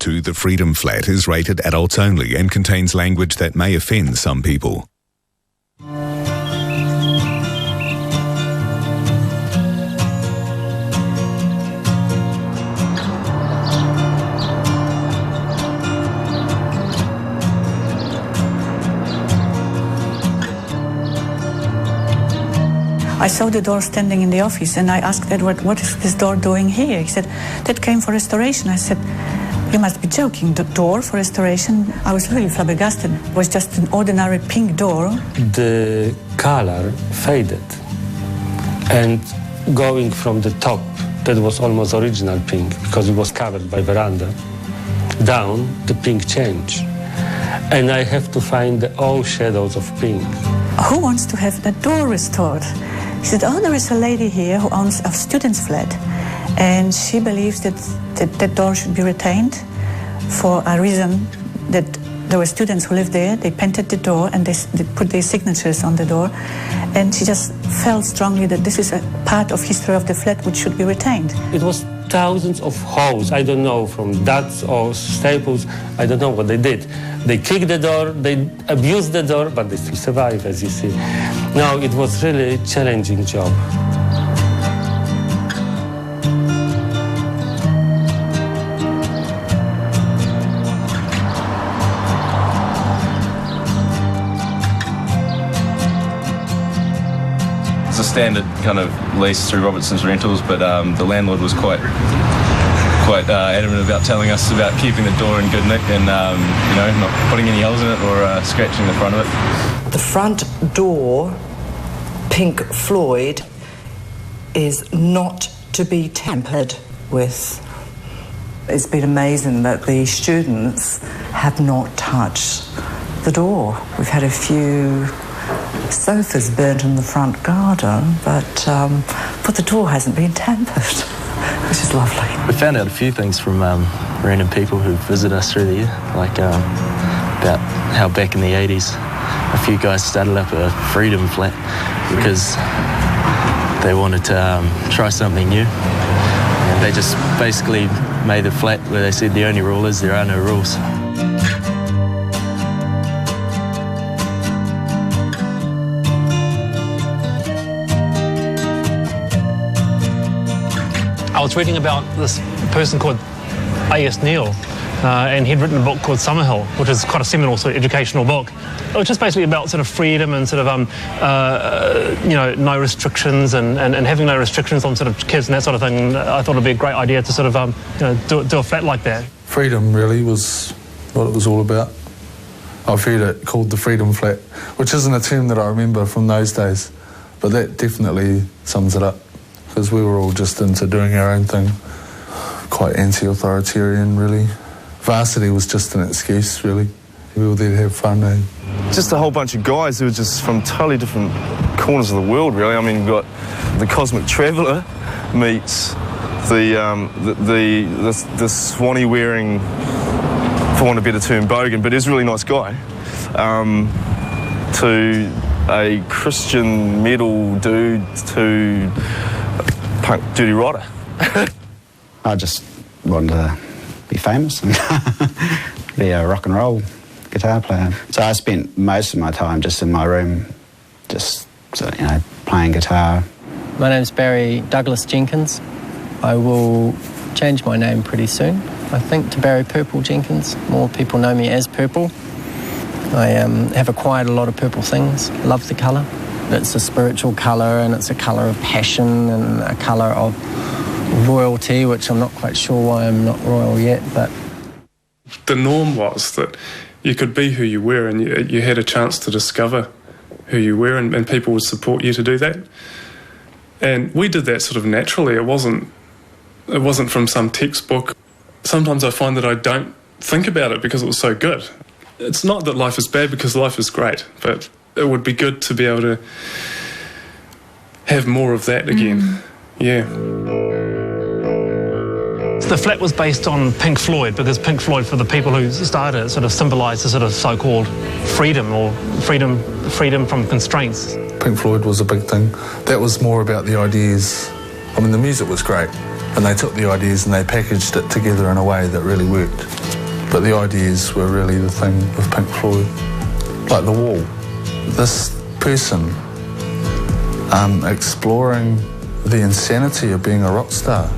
2, the Freedom Flat, is rated adults only and contains language that may offend some people. I saw the door standing in the office and I asked Edward, what is this door doing here? He said, that came for restoration. I said, you must be joking, the door for restoration? I was really flabbergasted. It was just an ordinary pink door. The color faded, and going from the top, that was almost original pink because it was covered by veranda, down the pink changed. And I have to find all shadows of pink. Who wants to have the door restored? He said, oh, there is a lady here who owns a student's flat, and she believes that that door should be retained for a reason that there were students who lived there. They painted the door and they put their signatures on the door, and she just felt strongly that this is a part of history of the flat which should be retained. It was thousands of holes, I don't know, from dots or staples, I don't know what they did. They kicked the door, they abused the door, but they still survived, as you see. No, it was really a challenging job. It's a standard kind of lease through Robertson's Rentals, but the landlord was quite adamant about telling us about keeping the door in good nick and not putting any holes in it or scratching the front of it. The front door, Pink Floyd, is not to be tampered with. It's been amazing that the students have not touched the door. We've had a few sofas burnt in the front garden, but the door hasn't been tampered, which is lovely. We found out a few things from random people who visit us through the year, like about how back in the 80s a few guys started up a Freedom Flat because they wanted to try something new. And they just basically made a flat where they said the only rule is there are no rules. I was reading about this person called A.S. Neal, and he'd written a book called Summerhill, which is quite a seminal sort of educational book. It was just basically about sort of freedom and sort of, no restrictions and having no restrictions on sort of kids and that sort of thing. I thought it'd be a great idea to sort of, do a flat like that. Freedom really was what it was all about. I've heard it called the Freedom Flat, which isn't a term that I remember from those days, but that definitely sums it up, because we were all just into doing our own thing, quite anti-authoritarian really. Varsity was just an excuse really. We were there to have fun. Just a whole bunch of guys who were just from totally different corners of the world really. I mean, you've got the Cosmic Traveller meets the Swanee-wearing, for want of a better term, bogan, but he's a really nice guy, to a Christian metal dude to punk dirty rider. I just wanted to be famous and be a rock and roll guitar player. So I spent most of my time just in my room, just playing guitar. My name's Barry Douglas Jenkins. I will change my name pretty soon, I think, to Barry Purple Jenkins. More people know me as Purple. I have acquired a lot of purple things. Love the colour. It's a spiritual colour, and it's a colour of passion and a colour of royalty, which I'm not quite sure why I'm not royal yet, but... The norm was that you could be who you were, and you had a chance to discover who you were, and people would support you to do that. And we did that sort of naturally. It wasn't from some textbook. Sometimes I find that I don't think about it because it was so good. It's not that life is bad, because life is great, but it would be good to be able to have more of that again. Yeah. The flat was based on Pink Floyd, because Pink Floyd, for the people who started it, sort of symbolised the sort of so-called freedom, or freedom from constraints. Pink Floyd was a big thing. That was more about the ideas. I mean, the music was great, and they took the ideas and they packaged it together in a way that really worked. But the ideas were really the thing with Pink Floyd. Like The Wall. This person exploring the insanity of being a rock star.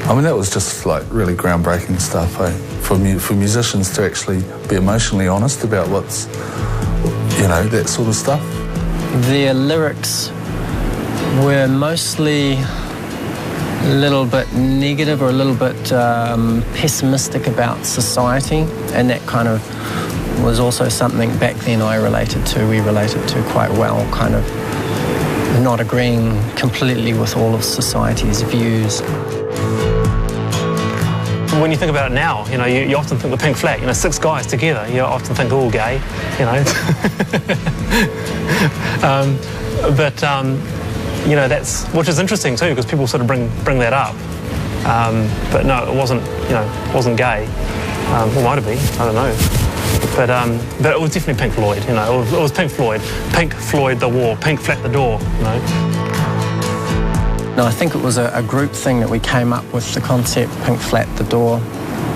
I mean, that was just like really groundbreaking stuff, eh? For musicians to actually be emotionally honest about what's, you know, that sort of stuff. Their lyrics were mostly a little bit negative or a little bit pessimistic about society, and that kind of was also something back then we related to quite well, kind of not agreeing completely with all of society's views. When you think about it now, you know, you often think the Pink Flat, you know, 6 guys together, you often think all gay, you know. You know, which is interesting too, because people sort of bring that up. But no, it wasn't, you know, it wasn't gay. Or might have been, I don't know. But it was definitely Pink Floyd, you know, it was Pink Floyd. Pink Floyd the Wall, Pink Flat the Door, you know. No, I think it was a group thing that we came up with, the concept Pink Flat the Door,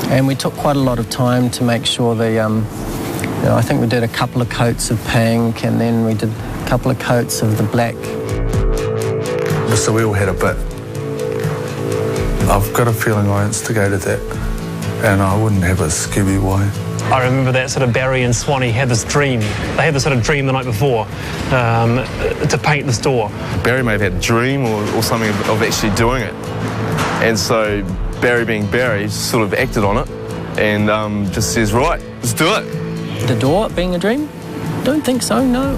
and we took quite a lot of time to make sure you know, I think we did a couple of coats of pink, and then we did a couple of coats of the black. So we all had a bit. I've got a feeling I instigated that, and I wouldn't have a Scooby way. I remember that sort of Barry and Swanee had this dream. They had this sort of dream the night before to paint this door. Barry may have had a dream or something of actually doing it. And so Barry, being Barry, sort of acted on it and just says, right, let's do it. The door being a dream? Don't think so, no.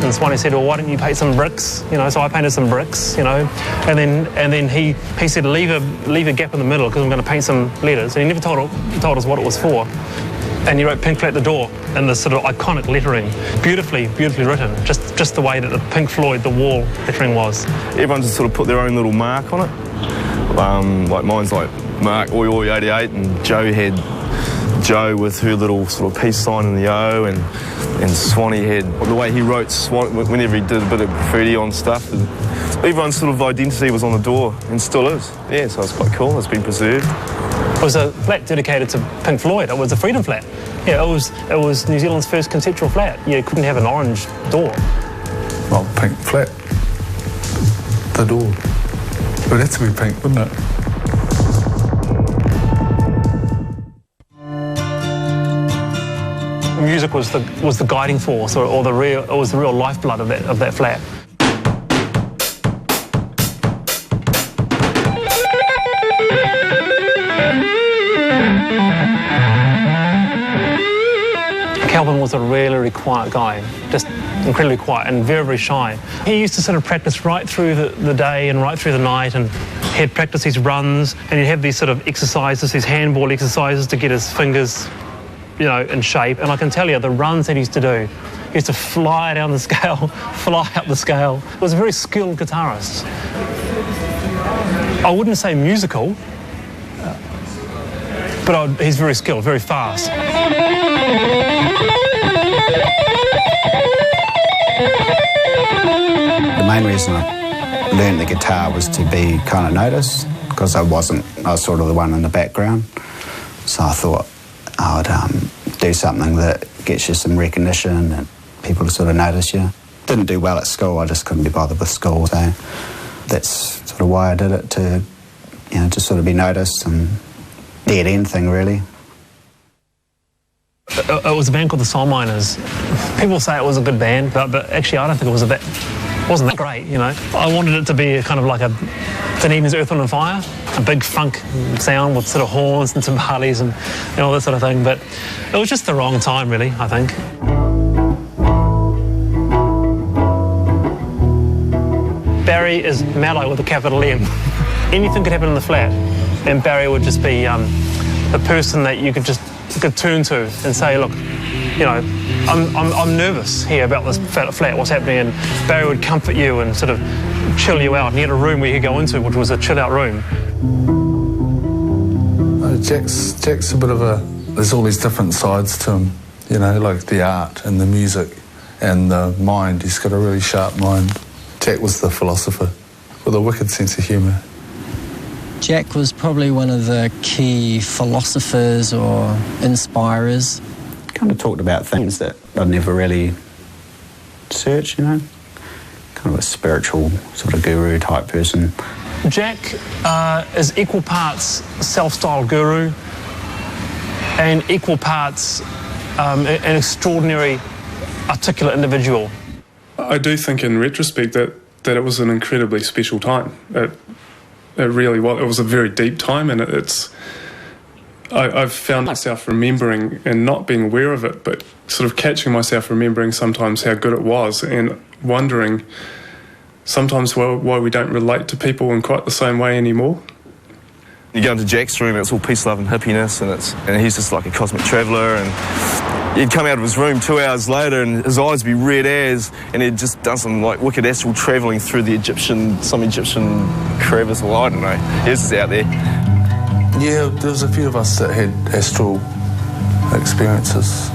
And Swanee said, well, why don't you paint some bricks? You know, so I painted some bricks, you know, and then he said, leave a gap in the middle because I'm going to paint some letters. And he never told us what it was for. And he wrote Pink Flat the Door in this sort of iconic lettering, beautifully written, just the way that the Pink Floyd, the Wall lettering was. Everyone just sort of put their own little mark on it. Like mine's like Mark Oi Oi 88, and Joe had Joe with her little sort of peace sign in the O, and Swanee had the way he wrote whenever he did a bit of graffiti on stuff. And everyone's sort of identity was on the door, and still is. Yeah, so it's quite cool. It's been preserved. It was a flat dedicated to Pink Floyd. It was a Freedom Flat. Yeah, it was New Zealand's first conceptual flat. You couldn't have an orange door. Well, Pink Flat. The door. It would have to be pink, wouldn't it? Music was the guiding force, it was the real lifeblood of that flat. Calvin was a really quiet guy, just incredibly quiet and very, very shy. He used to sort of practice right through the day and right through the night, and he'd practice his runs, and he'd have these sort of exercises, these handball exercises to get his fingers, you know, in shape. And I can tell you, the runs that he used to do, he used to fly down the scale, fly up the scale. He was a very skilled guitarist. I wouldn't say musical, but he's very skilled, very fast. The main reason I learned the guitar was to be kind of noticed, because I was sort of the one in the background. So I thought I would do something that gets you some recognition and people to sort of notice you. Didn't do well at school, I just couldn't be bothered with school, so that's sort of why I did it, to, you know, to sort of be noticed and get anything really. It was a band called the Soul Miners. People say it was a good band, but actually I don't think it wasn't that great, you know. I wanted it to be a kind of like an evening's Earth, Wind and Fire, a big funk sound with sort of horns and timbales and all that sort of thing, but it was just the wrong time really, I think. Barry is Mallow with a capital M. Anything could happen in the flat, and Barry would just be the person that you could turn to and say, look, you know, I'm nervous here about this flat, what's happening, and Barry would comfort you and sort of chill you out. And he had a room where you could go into, which was a chill-out room. Jack's a bit of there's all these different sides to him, you know, like the art and the music and the mind. He's got a really sharp mind. Jack was the philosopher with a wicked sense of humour. Jack was probably one of the key philosophers or inspirers. Kind of talked about things that I'd never really searched, you know. Kind of a spiritual sort of guru type person. Jack is equal parts self-styled guru and equal parts an extraordinary articulate individual. I do think in retrospect that it was an incredibly special time. It really was. It was a very deep time, and I've found myself remembering and not being aware of it, but sort of catching myself remembering sometimes how good it was and wondering sometimes why we don't relate to people in quite the same way anymore. You go into Jack's room, it's all peace, love and hippiness, and he's just like a cosmic traveller, and he'd come out of his room 2 hours later and his eyes would be red as, and he'd just done some like wicked astral travelling through some Egyptian crevice, or I don't know. His is out there. Yeah, there was a few of us that had astral experiences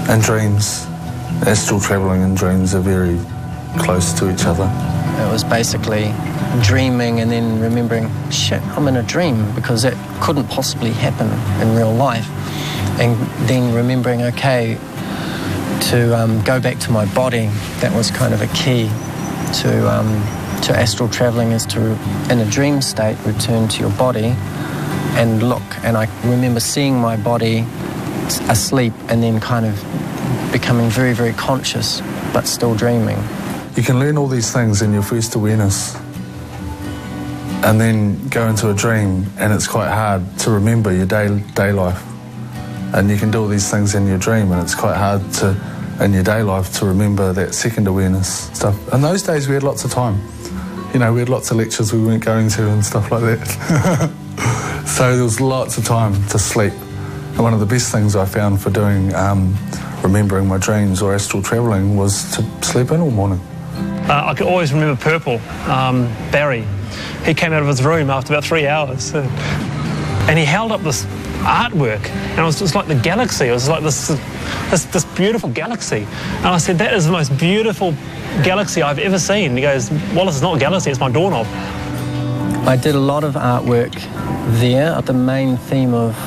and dreams. Astral travelling and dreams are very close to each other. It was basically dreaming and then remembering, shit, I'm in a dream, because that couldn't possibly happen in real life. And then remembering, okay, to go back to my body. That was kind of a key to astral travelling, is to, in a dream state, return to your body and look. And I remember seeing my body asleep and then kind of becoming very, very conscious, but still dreaming. You can learn all these things in your first awareness and then go into a dream, and it's quite hard to remember your day life. And you can do all these things in your dream, and it's quite hard to, in your day life, to remember that second awareness stuff. In those days we had lots of time. You know, we had lots of lectures we weren't going to and stuff like that. So there was lots of time to sleep. And one of the best things I found for doing remembering my dreams or astral travelling was to sleep in all morning. I can always remember Purple, Barry. He came out of his room after about 3 hours and he held up this artwork, and it was just like the galaxy. It was like this beautiful galaxy. And I said, that is the most beautiful galaxy I've ever seen. He goes, Wallace, it's not a galaxy, it's my doorknob. I did a lot of artwork there. The main theme of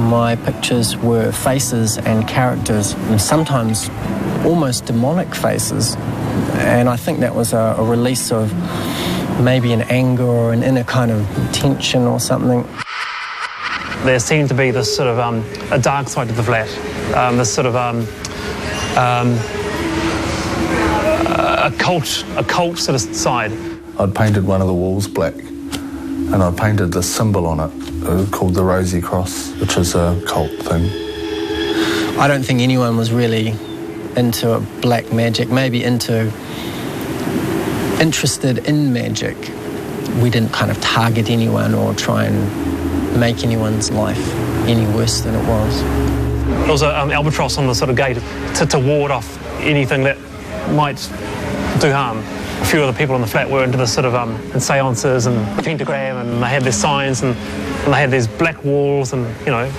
my pictures were faces and characters, and sometimes almost demonic faces. And I think that was a release of maybe an anger or an inner kind of tension or something. There seemed to be this sort of a dark side to the flat, this sort of a cult sort of side. I'd painted one of the walls black, and I painted this symbol on it called the Rosy Cross, which is a cult thing. I don't think anyone was really into black magic, maybe interested in magic. We didn't kind of target anyone or try and make anyone's life any worse than it was. There was an albatross on the sort of gate to ward off anything that might do harm. A few of the people in the flat were into the sort of in seances and pentagram, and they had their signs and they had these black walls, and you know.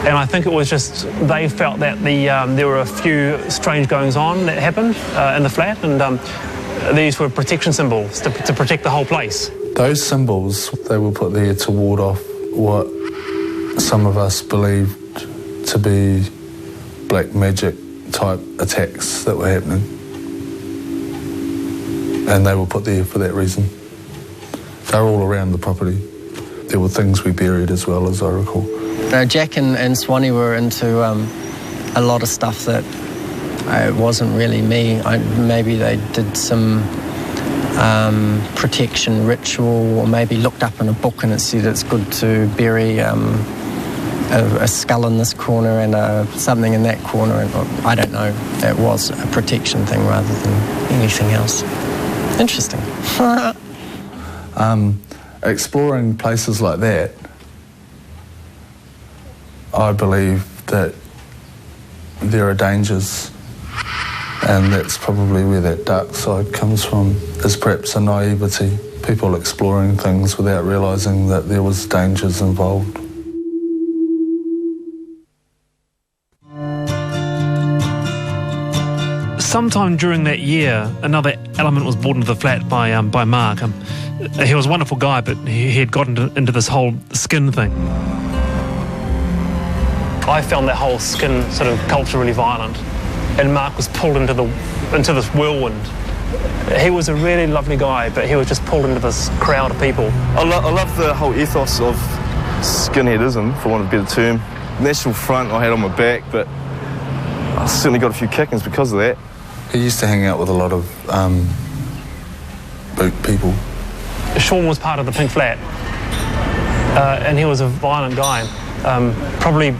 And I think it was just they felt that there were a few strange goings on that happened in the flat, and these were protection symbols to protect the whole place. Those symbols, they were put there to ward off what some of us believed to be black magic type attacks that were happening. And they were put there for that reason. They were all around the property. There were things we buried as well, as I recall. Jack and Swanee were into a lot of stuff that it wasn't really me. Maybe they did some protection ritual, or maybe looked up in a book and it said it's good to bury a skull in this corner and something in that corner. And I don't know. It was a protection thing rather than anything else. Interesting. Exploring places like that, I believe that there are dangers, and that's probably where that dark side comes from, is perhaps a naivety, people exploring things without realising that there was dangers involved. Sometime during that year, another element was brought into the flat by Mark. he was a wonderful guy, but he had gotten into this whole skin thing. I found that whole skin sort of culture really violent, and Mark was pulled into this whirlwind. He was a really lovely guy, but he was just pulled into this crowd of people. I love the whole ethos of skinheadism, for want of a better term. National Front I had on my back, but I certainly got a few kickings because of that. He used to hang out with a lot of boot people. Sean was part of the Pink Flat, and he was a violent guy. Probably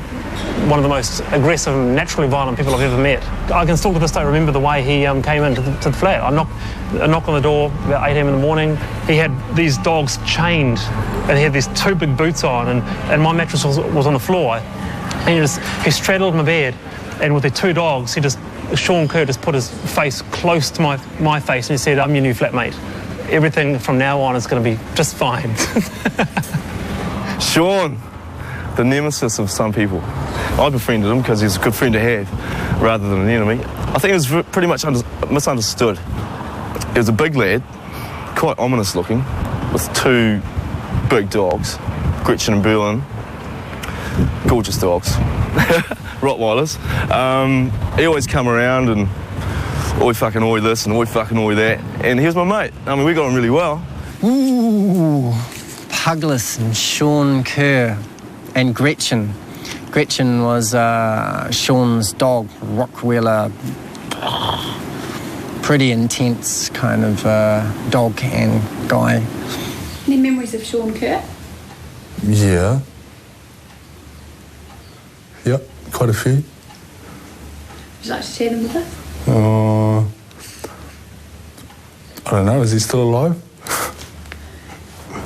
one of the most aggressive and naturally violent people I've ever met. I can still to this day remember the way he came into the flat. I knocked on the door about 8 a.m. in the morning. He had these dogs chained, and he had these 2 big boots on, and my mattress was on the floor. And he straddled my bed, and with the 2 dogs, Sean Kerr just put his face close to my face, and he said, "I'm your new flatmate. Everything from now on is going to be just fine." Sean, the nemesis of some people. I befriended him because he's a good friend to have rather than an enemy. I think he was pretty much misunderstood. He was a big lad, quite ominous looking, with 2 big dogs, Gretchen and Berlin. Gorgeous dogs. Rottweilers. He always come around and oi fucking oi this and oi fucking oi that. And he was my mate. I mean, we got on really well. Ooh, Puglis and Sean Kerr and Gretchen. Gretchen was Sean's dog, Rottweiler. Pretty intense kind of dog and guy. Any memories of Sean Kerr? Yeah. Yep, quite a few. Would you like to share them with us? I don't know, is he still alive?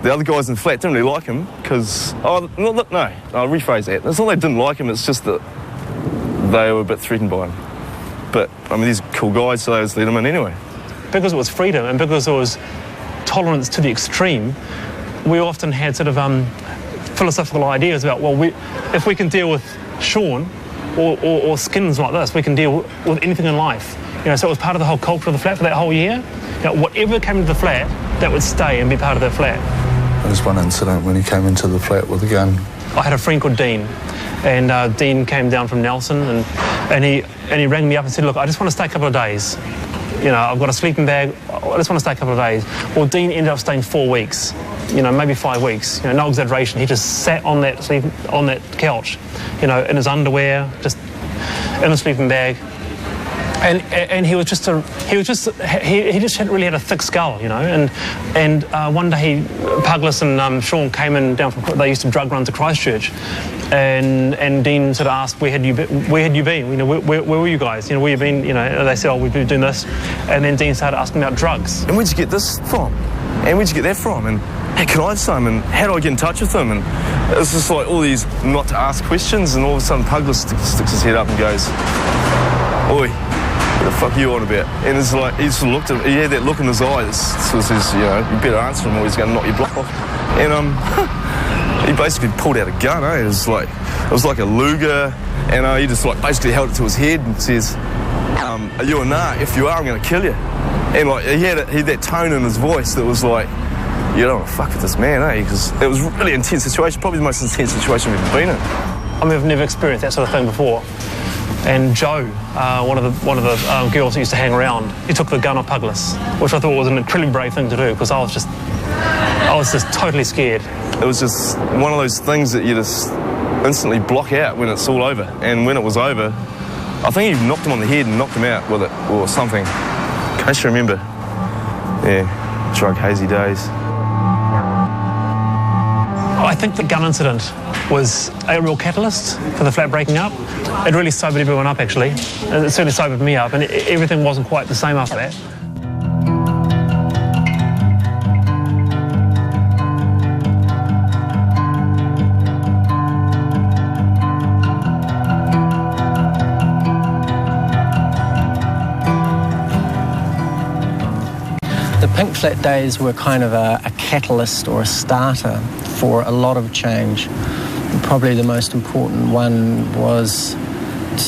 The other guys in the flat didn't really like him because... I'll rephrase that. It's not they didn't like him, it's just that they were a bit threatened by him. But, I mean, these are cool guys, so they just let him in anyway. Because it was freedom and because it was tolerance to the extreme, we often had sort of philosophical ideas about, well, if we can deal with Sean or skins like this, we can deal with anything in life. So it was part of the whole culture of the flat for that whole year. Whatever came into the flat, that would stay and be part of the flat. There was one incident when he came into the flat with a gun. I had a friend called Dean, and Dean came down from Nelson, and he rang me up and said, "Look, I just want to stay a couple of days. I've got a sleeping bag. I just want to stay a couple of days." Well, Dean ended up staying 4 weeks, maybe 5 weeks. No exaggeration. He just sat on that couch, in his underwear, just in a sleeping bag. And he just hadn't really had a thick skull, And one day Puglis and Sean came in down from. They used to drug run to Christchurch, and Dean sort of asked, "Where had you been? Where were you guys? Where you been?" They said, "Oh, we've been doing this," and then Dean started asking about drugs. And where'd you get this from? And where'd you get that from? And hey, can I have some? And how do I get in touch with them? And it's just like all these not to ask questions, and all of a sudden Puglis sticks his head up and goes, "Oi, what the fuck are you on about?" And it's like, he sort of looked at him, he had that look in his eye that sort of says, you better answer him or he's going to knock your block off. And he basically pulled out a gun, It was like a Luger, and he just basically held it to his head and says, "Are you a nar? If you are, I'm going to kill you." And he had that tone in his voice that was like, "You don't want to fuck with this man, Because it was a really intense situation, probably the most intense situation we've ever been in. I mean, I've never experienced that sort of thing before. And Joe, one of the girls who used to hang around, he took the gun off Puglis, which I thought was an incredibly brave thing to do because I was just totally scared. It was just one of those things that you just instantly block out when it's all over. And when it was over, I think he knocked him on the head and knocked him out with it or something. Can't actually remember. Yeah, drug hazy days. I think the gun incident was a real catalyst for the flat breaking up. It really sobered everyone up, actually. It certainly sobered me up, and everything wasn't quite the same after that. The Pink Flat days were kind of a catalyst or a starter for a lot of change. Probably the most important one was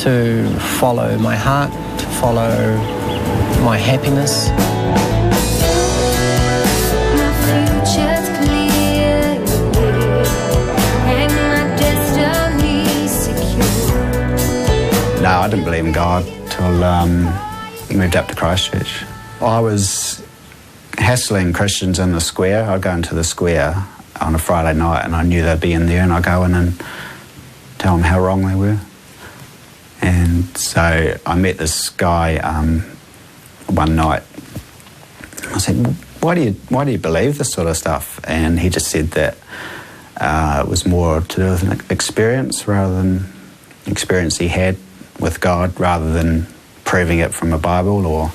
to follow my heart, to follow my happiness. My No, I didn't believe in God till moved up to Christchurch. I was hassling Christians in the square. I'd go into the square on a Friday night and I knew they'd be in there, and I'd go in and tell them how wrong they were. And so I met this guy one night. I said, why do you believe this sort of stuff? And he just said that it was more to do with an experience rather than experience he had with God, rather than proving it from a Bible or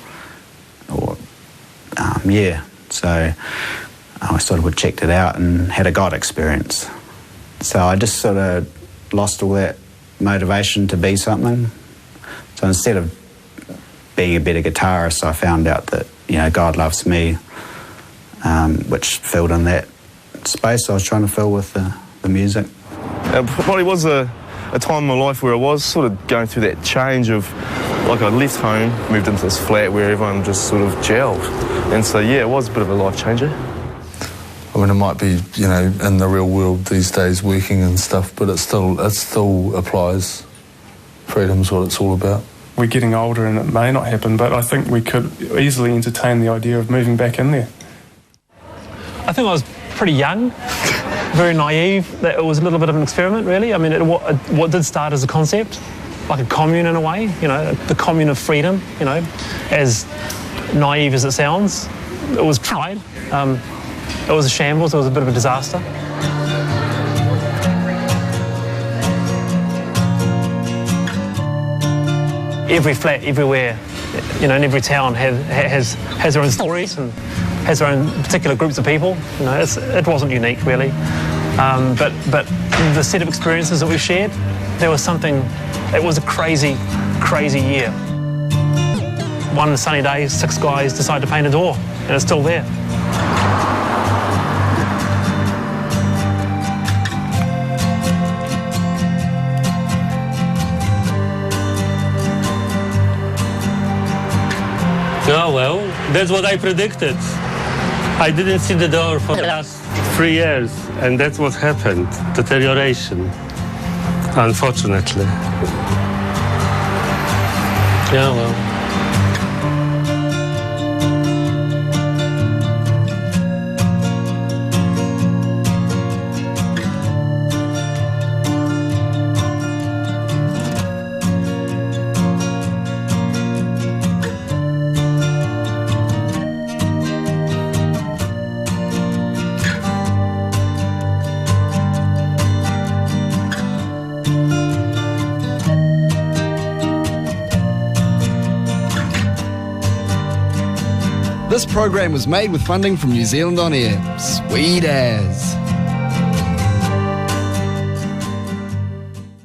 yeah. So I sort of checked it out and had a God experience. So I just sort of lost all that motivation to be something. So instead of being a better guitarist, I found out that, you know, God loves me, which filled in that space I was trying to fill with the music. It probably was a time in my life where I was sort of going through that change of, like, I left home, moved into this flat where everyone just sort of gelled. And so, yeah, it was a bit of a life changer. I mean, it might be, you know, in the real world these days working and stuff, but it still applies. Freedom's what it's all about. We're getting older and it may not happen, but I think we could easily entertain the idea of moving back in there. I think I was pretty young, very naive. That it was a little bit of an experiment, really. I mean, what did start as a concept, like a commune in a way, you know, the commune of freedom, you know, as naive as it sounds. It was tried. It was a shambles, it was a bit of a disaster. Every flat, everywhere, you know, in every town has their own stories and has their own particular groups of people. You know, it wasn't unique, really. But the set of experiences that we shared, there was something, it was a crazy, crazy year. One sunny day, 6 guys decided to paint a door, and it's still there. Oh, well, that's what I predicted. I didn't see the door for the last 3 years, and that's what happened, deterioration, unfortunately. Yeah, well. This program was made with funding from New Zealand On Air. Sweet as.